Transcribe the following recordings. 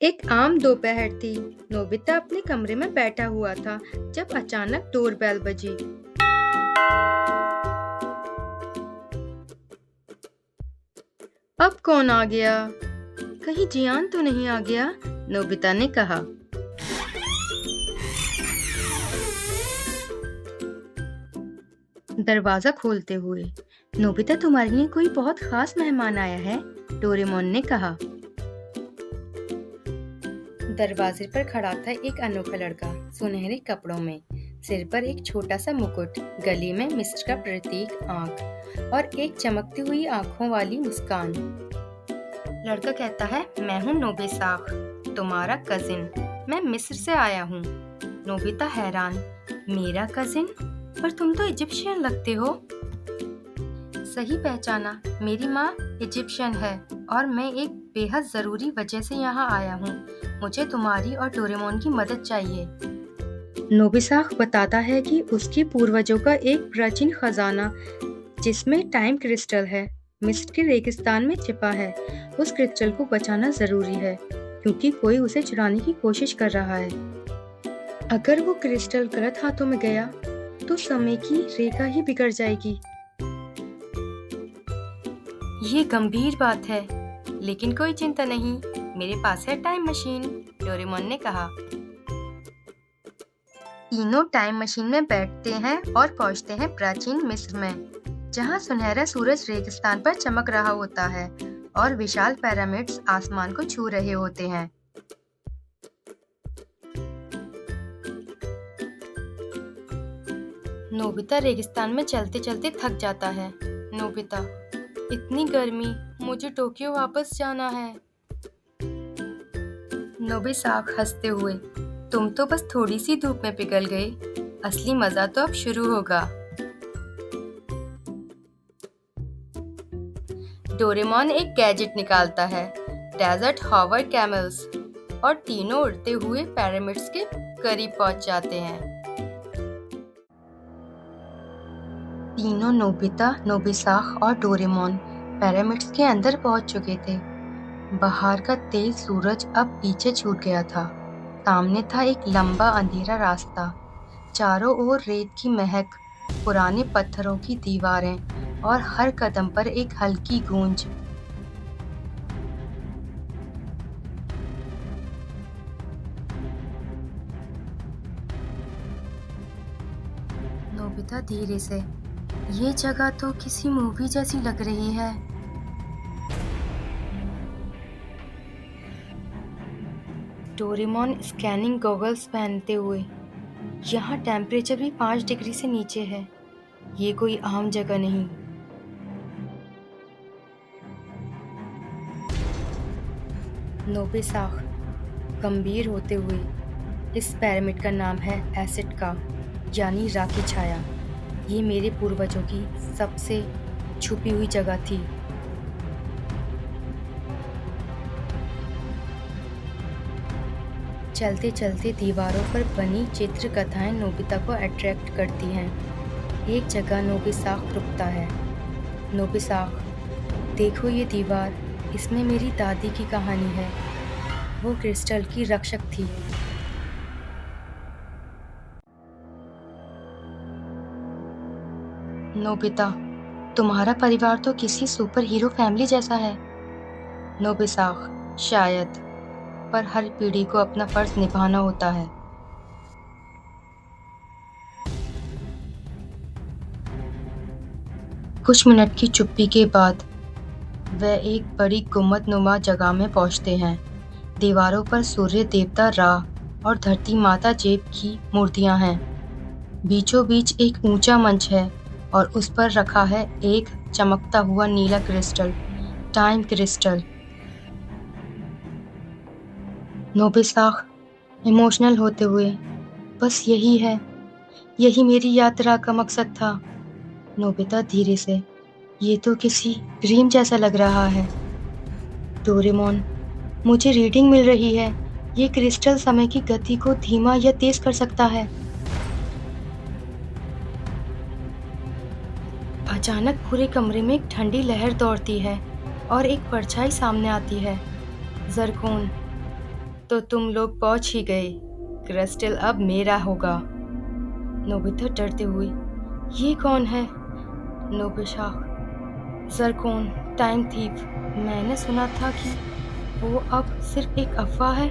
एक आम दोपहर थी। नोबिता अपने कमरे में बैठा हुआ था जब अचानक डोरबेल बजी। अब कौन आ गया? कहीं जियान तो नहीं आ गया? नोबिता ने कहा। दरवाजा खोलते हुए, नोबिता तुम्हारे लिए कोई बहुत खास मेहमान आया है, डोरेमोन ने कहा। दरवाजे पर खड़ा था एक अनोखा लड़का, सुनहरे कपड़ों में, सिर पर एक छोटा सा मुकुट, गले में मिस्र का प्रतीक आंख और एक चमकती हुई आंखों वाली मुस्कान। लड़का कहता है, मैं हूँ नोबिसाख, तुम्हारा कजिन। मैं मिस्र से आया हूँ। नोबिता हैरान, मेरा कजिन? पर तुम तो इजिप्शियन लगते हो। सही पहचाना, मेरी माँ इजिप्शियन है और मैं एक बेहद जरूरी वजह से यहाँ आया हूँ। मुझे तुम्हारी और डोरेमोन की मदद चाहिए। नोबिसाख बताता है कि उसके पूर्वजों का एक प्राचीन खजाना जिसमें टाइम क्रिस्टल है, मिस्र के रेगिस्तान में छिपा है। उस क्रिस्टल को बचाना जरूरी है क्योंकि कोई उसे चुराने की कोशिश कर रहा है। अगर वो क्रिस्टल गलत हाथों में गया तो समय की रेखा ही बिगड़ जाएगी। ये गंभीर बात है, लेकिन कोई चिंता नहीं, मेरे पास है टाइम मशीन, डोरेमोन ने कहा। तीनों टाइम मशीन में बैठते हैं और पहुंचते हैं प्राचीन मिस्र में, जहां सुनहरा सूरज रेगिस्तान पर चमक रहा होता है और विशाल पिरामिड्स आसमान को छू रहे होते हैं। नोबिता रेगिस्तान में चलते चलते थक जाता है। नोबिता, इतनी गर्मी, मुझे टोक्यो वापस जाना है। नोबिसाख हंसते हुए, तुम तो बस थोड़ी सी धूप में पिघल गए, असली मजा तो अब शुरू होगा। डोरेमोन एक गैजेट निकालता है, डेजर्ट हॉवर कैमल्स, और तीनों उड़ते हुए पिरामिड्स के करीब पहुंच जाते हैं। तीनों नोबिता, नोबिसाख और डोरेमोन पिरामिड्स के अंदर पहुंच चुके थे। बाहर का तेज सूरज अब पीछे छूट गया था। सामने था एक लंबा अंधेरा रास्ता, चारों ओर रेत की महक, पुराने पत्थरों की दीवारें और हर कदम पर एक हल्की गूंज। नोबिता धीरे से, ये जगह तो किसी मूवी जैसी लग रही है। डोरेमोन स्कैनिंग गॉगल्स पहनते हुए, यहाँ टेम्परेचर भी 5 डिग्री से नीचे है। ये कोई आम जगह नहीं। नोबिसाख गंभीर होते हुए, इस पिरामिड का नाम है एसिड का, यानी राख की छाया। ये मेरे पूर्वजों की सबसे छुपी हुई जगह थी। चलते चलते दीवारों पर बनी चित्र कथाएं नोबिता को अट्रैक्ट करती हैं। एक जगह नोबिसाख रुकता है। नोबिसाख, देखो ये दीवार, इसमें मेरी दादी की कहानी है। वो क्रिस्टल की रक्षक थी। नोबिता, तुम्हारा परिवार तो किसी सुपर हीरो फैमिली जैसा है। नोबिसाख, शायद, पर हर पीढ़ी को अपना फर्ज निभाना होता है। कुछ मिनट की चुप्पी के बाद वे एक बड़ी गुम्बदनुमा जगह में पहुंचते हैं। दीवारों पर सूर्य देवता रा और धरती माता जेब की मूर्तियां हैं। बीचों बीच एक ऊंचा मंच है और उस पर रखा है एक चमकता हुआ नीला क्रिस्टल, टाइम क्रिस्टल। नोबिसाख इमोशनल होते हुए, बस यही है, यही मेरी यात्रा का मकसद था। नोबिता धीरे से, ये तो किसी ड्रीम जैसा लग रहा है। डोरेमोन, मुझे रीडिंग मिल रही है, ये क्रिस्टल समय की गति को धीमा या तेज कर सकता है। अचानक पूरे कमरे में एक ठंडी लहर दौड़ती है और एक परछाई सामने आती है। जरकोन, तो तुम लोग पहुंच ही गए। क्रिस्टल अब मेरा होगा। नोबिता डरते हुए, ये कौन है? Nobita, zircon, time thief. मैंने सुना था कि वो अब सिर्फ एक अफवाह है।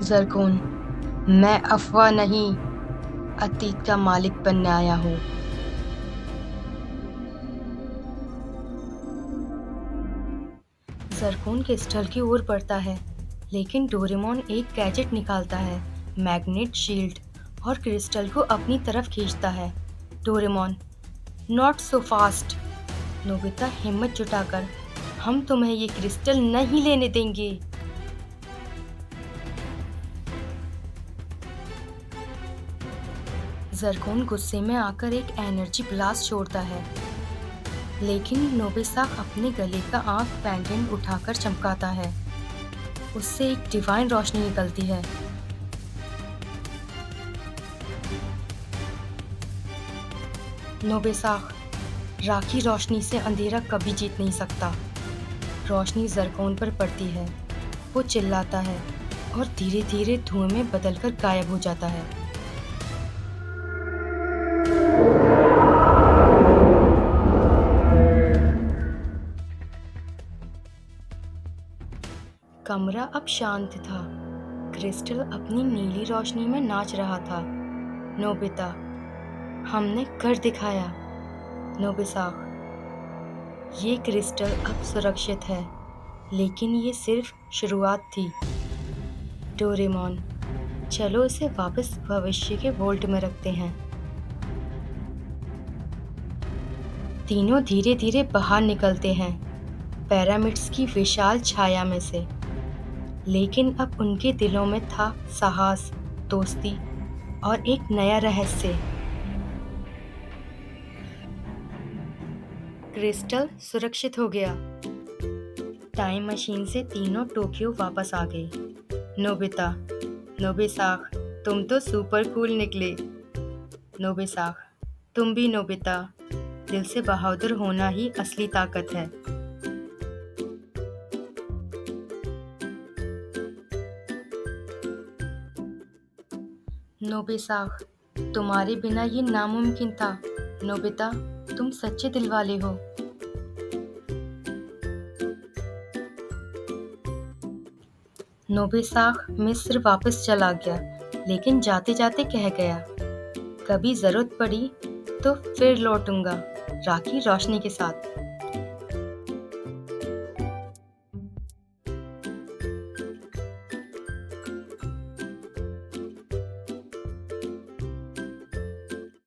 जरकोन, मैं अफवाह नहीं, अतीत का मालिक बनने आया हूँ। जरकोन क्रिस्टल की ओर बढ़ता है, लेकिन डोरेमोन एक गैजेट निकालता है, मैग्नेट शील्ड, और क्रिस्टल को अपनी तरफ खींचता है। Doraemon, not so fast. Nobita हिम्मत जुटाकर, हम तुम्हें ये क्रिस्टल नहीं लेने देंगे। जरकोन गुस्से में आकर एक एनर्जी ब्लास्ट छोड़ता है, लेकिन नोबिसाक अपने गले का आंख पेंडेंट उठाकर चमकाता है। उससे एक डिवाइन रोशनी निकलती है। नोबिसाक, राखी रोशनी से अंधेरा कभी जीत नहीं सकता। रोशनी जरकोन पर पड़ती है। वो चिल्लाता है और धीरे धीरे धुएं में बदलकर गायब हो जाता है। कमरा अब शांत था। क्रिस्टल अपनी नीली रोशनी में नाच रहा था। नोबिता, हमने कर दिखाया। नोबिसाक, ये क्रिस्टल अब सुरक्षित है, लेकिन ये सिर्फ शुरुआत थी। डोरेमोन, चलो इसे वापस भविष्य के वोल्ट में रखते हैं। तीनों धीरे धीरे बाहर निकलते हैं, पिरामिड्स की विशाल छाया में से। लेकिन अब उनके दिलों में था साहस, दोस्ती और एक नया रहस्य। क्रिस्टल सुरक्षित हो गया। टाइम मशीन से तीनों टोक्यो वापस आ गए। नोबिता, नोबिसाक, तुम तो सुपर कूल निकले। नोबिसाक, तुम भी नोबिता। दिल से बहादुर होना ही असली ताकत है। नोबिसाक, तुम्हारे बिना ये नामुमकिन था। नोबिता, तुम सच्चे दिल वाले हो। नोबिसाक मिस्र वापस चला गया, लेकिन जाते जाते कह गया, कभी जरूरत पड़ी तो फिर लौटूंगा, राखी रोशनी के साथ।